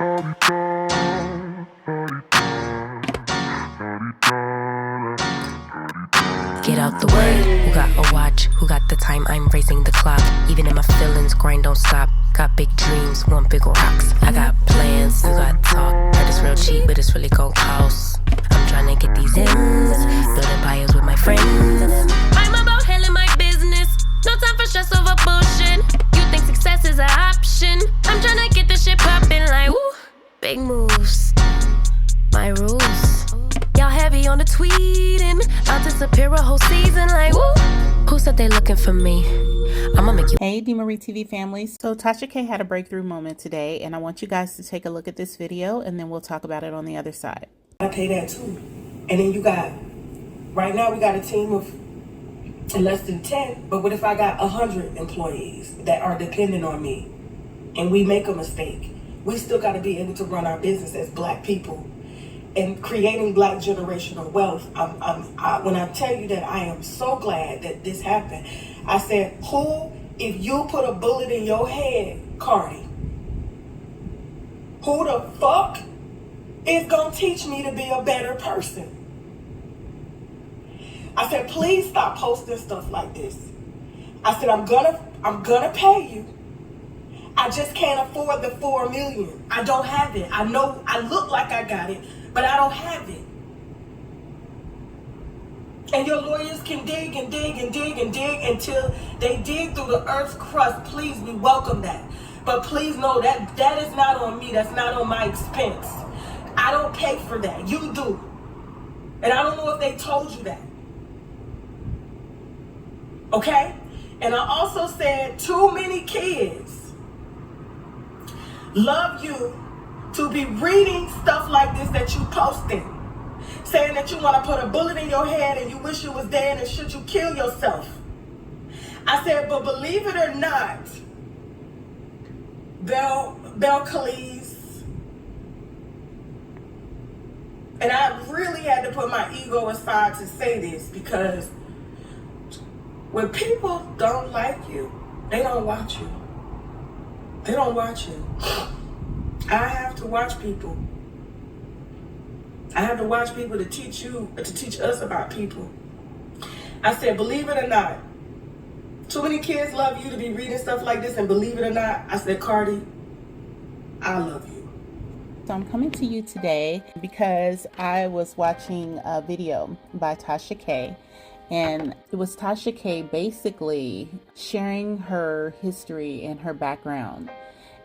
Get out the way. Who got a watch? Who got the time? I'm raising the clock. Even in my feelings, grind don't stop. Got big dreams, want big rocks. I got plans, you got talk. Heard it's real cheap, but it's really gon' cost. I'm tryna get these ends, building empires with my friends. I'm about handling my business. No time for stress over bullshit. You think success is an option? I'm tryna get this shit poppin' like woo. Big moves, my rules. Y'all heavy on the tweeting. I'll disappear a whole season like woo. Who said they looking for me? I'ma make you. Hey DMarie TV family. So Tasha K had a breakthrough moment today, and I want you guys to take a look at this video, and then we'll talk about it on the other side. I pay that too. And then you got, right now we got a team of less than 10, but what if I got 100 employees that are dependent on me and we make a mistake? We still got to be able to run our business as Black people and creating Black generational wealth. When I tell you that I am so glad that this happened, I said, if you put a bullet in your head, Cardi, who the fuck is gonna teach me to be a better person? I said, please stop posting stuff like this. I said, I'm gonna pay you. I just can't afford the $4 million. I don't have it. I know I look like I got it, but I don't have it. And your lawyers can dig and dig and dig and dig until they dig through the earth's crust. Please, we welcome that. But please know that that is not on me. That's not on my expense. I don't pay for that. You do. And I don't know if they told you that. Okay? And I also said too many kids love you to be reading stuff like this that you posting. Saying that you want to put a bullet in your head and you wish you was dead and should you kill yourself. I said, but believe it or not, Belcalis, and I really had to put my ego aside to say this, because when people don't like you, they don't watch you. They don't watch you. I have to watch people. I have to watch people to teach you, to teach us about people. I said, believe it or not, too many kids love you to be reading stuff like this, and believe it or not, I said, Cardi, I love you. So I'm coming to you today because I was watching a video by Tasha K, and it was Tasha K basically sharing her history and her background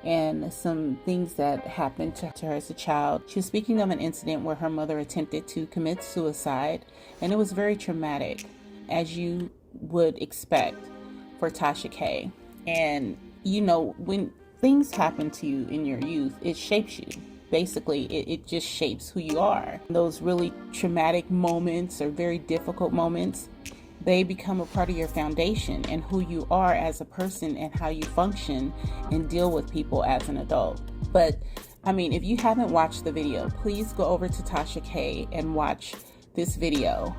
and some things that happened to her as a child. She was speaking of an incident where her mother attempted to commit suicide, and it was very traumatic, as you would expect for Tasha K. And you know, when things happen to you in your youth, it shapes you. Basically, it just shapes who you are. Those really traumatic moments or very difficult moments, they become a part of your foundation and who you are as a person and how you function and deal with people as an adult. But I mean, if you haven't watched the video, please go over to Tasha K and watch this video.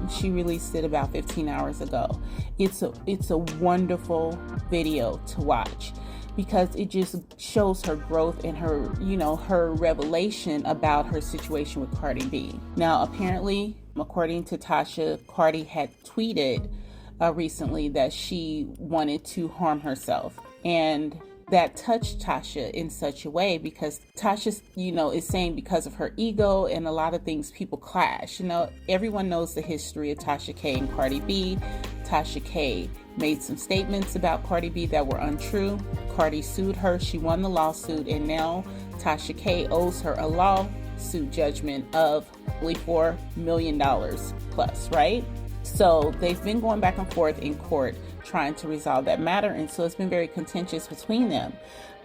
She released it about 15 hours ago. It's a wonderful video to watch, because it just shows her growth and her, you know, her revelation about her situation with Cardi B. Now, apparently, according to Tasha, Cardi had tweeted recently that she wanted to harm herself. And that touched Tasha in such a way, because Tasha, you know, is saying because of her ego and a lot of things, people clash. You know, everyone knows the history of Tasha K and Cardi B. Tasha K made some statements about Cardi B that were untrue. Cardi sued her, she won the lawsuit, and now Tasha K owes her a lawsuit judgment of $4 million plus, right? So they've been going back and forth in court trying to resolve that matter, and so it's been very contentious between them.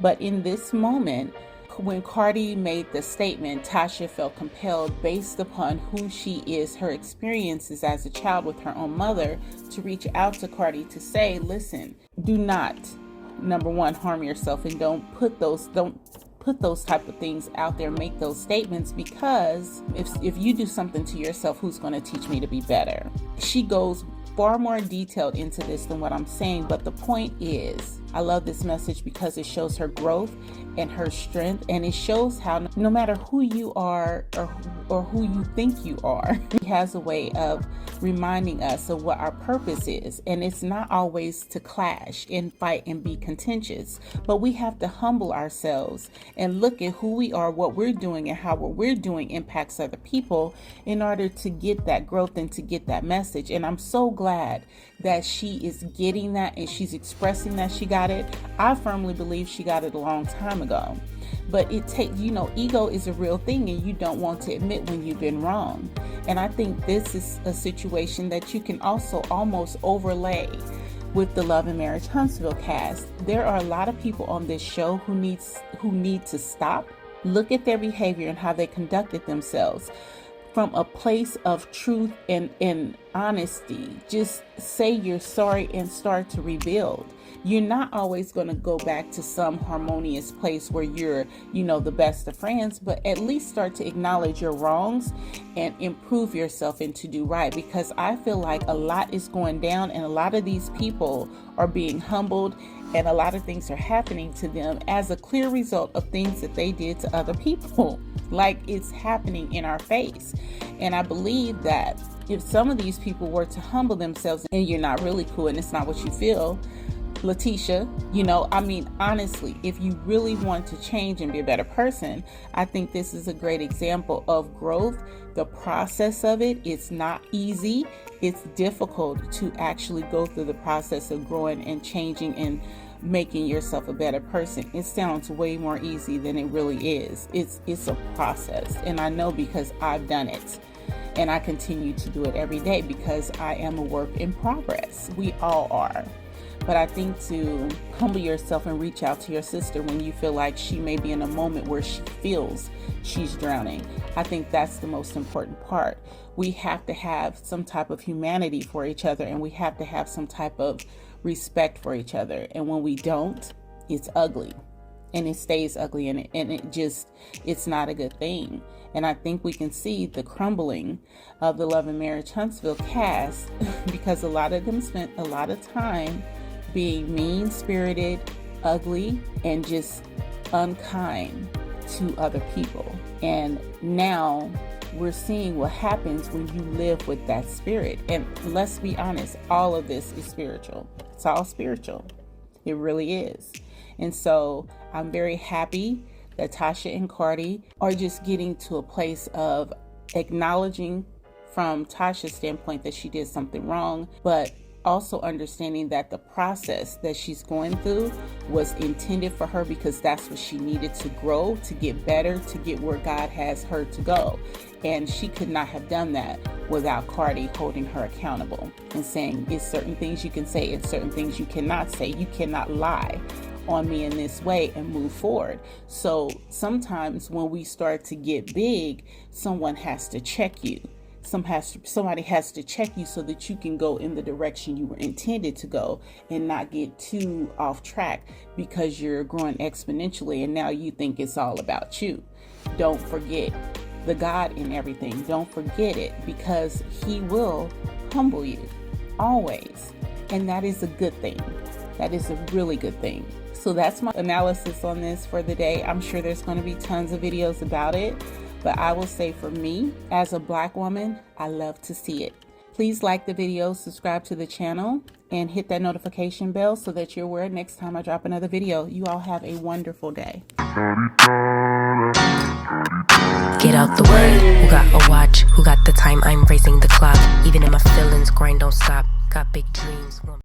But in this moment, when Cardi made the statement, Tasha felt compelled, based upon who she is, her experiences as a child with her own mother, to reach out to Cardi to say, listen, do not, number one, harm yourself, and don't put those type of things out there, make those statements, because if you do something to yourself, who's going to teach me to be better? She goes far more detailed into this than what I'm saying, but the point is, I love this message because it shows her growth and her strength, and it shows how no matter who you are or who you think you are, he has a way of reminding us of what our purpose is. And it's not always to clash and fight and be contentious, but we have to humble ourselves and look at who we are, what we're doing, and how what we're doing impacts other people in order to get that growth and to get that message. And I'm so glad that she is getting that and she's expressing that she got it. I firmly believe she got it a long time ago. But it takes, ego is a real thing, and you don't want to admit when you've been wrong. And I think this is a situation that you can also almost overlay with the Love and Marriage Huntsville cast. There are a lot of people on this show who need to stop, look at their behavior and how they conducted themselves from a place of truth and honesty. Just say you're sorry and start to rebuild. You're not always going to go back to some harmonious place where you're, the best of friends, but at least start to acknowledge your wrongs and improve yourself and to do right. Because I feel like a lot is going down and a lot of these people are being humbled and a lot of things are happening to them as a clear result of things that they did to other people. Like, it's happening in our face. And I believe that if some of these people were to humble themselves, and you're not really cool and it's not what you feel, Letitia, honestly, if you really want to change and be a better person, I think this is a great example of growth. The process of it, it's not easy. It's difficult to actually go through the process of growing and changing and making yourself a better person. It sounds way more easy than it really is. It's a process, and I know because I've done it. And I continue to do it every day because I am a work in progress. We all are. But I think to humble yourself and reach out to your sister when you feel like she may be in a moment where she feels she's drowning, I think that's the most important part. We have to have some type of humanity for each other, and we have to have some type of respect for each other. And when we don't, it's ugly. And it stays ugly, and it's not a good thing. And I think we can see the crumbling of the Love and Marriage Huntsville cast because a lot of them spent a lot of time being mean-spirited, ugly, and just unkind to other people. And now we're seeing what happens when you live with that spirit. And let's be honest, all of this is spiritual. It's all spiritual. It really is. And so I'm very happy that Tasha and Cardi are just getting to a place of acknowledging from Tasha's standpoint that she did something wrong, but also understanding that the process that she's going through was intended for her because that's what she needed to grow, to get better, to get where God has her to go. And she could not have done that without Cardi holding her accountable and saying, it's certain things you can say and certain things you cannot say. You cannot lie on me in this way and move forward. So sometimes when we start to get big, someone has to check you. Somebody has to check you so that you can go in the direction you were intended to go and not get too off track because you're growing exponentially and now you think it's all about you. Don't forget the God in everything. Don't forget it, because He will humble you always. And that is a good thing. That is a really good thing. So that's my analysis on this for the day. I'm sure there's going to be tons of videos about it. But I will say, for me, as a Black woman, I love to see it. Please like the video, subscribe to the channel, and hit that notification bell so that you're aware next time I drop another video. You all have a wonderful day. Get out the way. Who got a watch? Who got the time? I'm raising the clock. Even in my feelings, grind don't stop. Got big dreams.